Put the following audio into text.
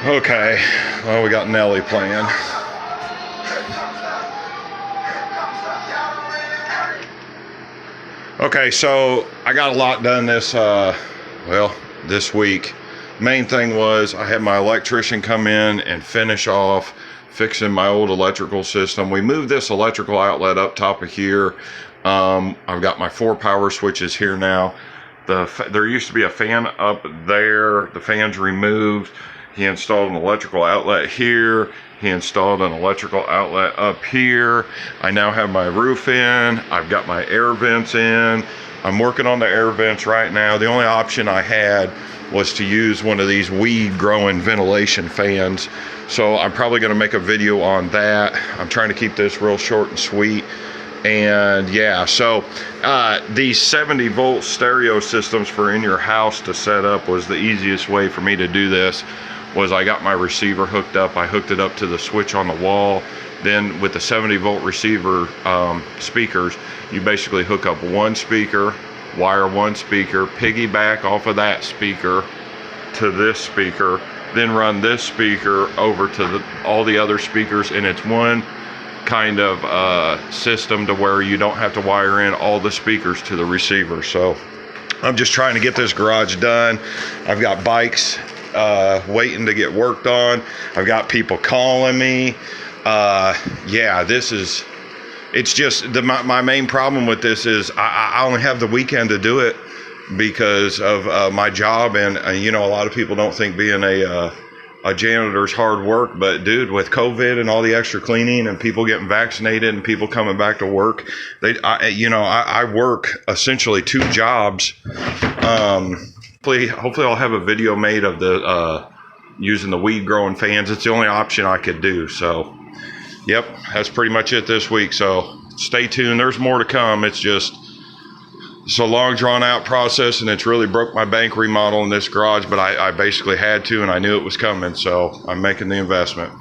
Okay, well, we got Nelly playing. Okay, so I got a lot done this week. Main thing was I had my electrician come in and finish off fixing my old electrical system. We moved this electrical outlet up top of here. I've got my 4 power switches here now. There used to be a fan up there. The fan's removed. He installed an electrical outlet here. He installed an electrical outlet up here. I now have my roof in. I've got my air vents in. I'm working on the air vents right now. The only option I had was to use one of these weed growing ventilation fans. So I'm probably gonna make a video on that. I'm trying to keep this real short and sweet. And yeah, so these 70 volt stereo systems for in your house to set up was the easiest way for me to do this. Was I got my receiver hooked up. I hooked it up to the switch on the wall. Then with the 70 volt receiver speakers, you basically hook up one speaker, wire one speaker, piggyback off of that speaker to this speaker, then run this speaker over to all the other speakers, and it's one kind of system to where you don't have to wire in all the speakers to the receiver. So I'm just trying to get this garage done. I've got bikes waiting to get worked on. I've got people calling me. Yeah, it's just my main problem with this is I only have the weekend to do it because of my job, and you know, a lot of people don't think being a janitor's hard work, but dude, with COVID and all the extra cleaning and people getting vaccinated and people coming back to work, I work essentially 2 jobs. Hopefully I'll have a video made of the using the weed growing fans. It's the only option I could do. So yep, that's pretty much it this week. So stay tuned. There's more to come. It's a long drawn out process, and it's really broke my bank remodel in this garage, but I basically had to, and I knew it was coming. So I'm making the investment.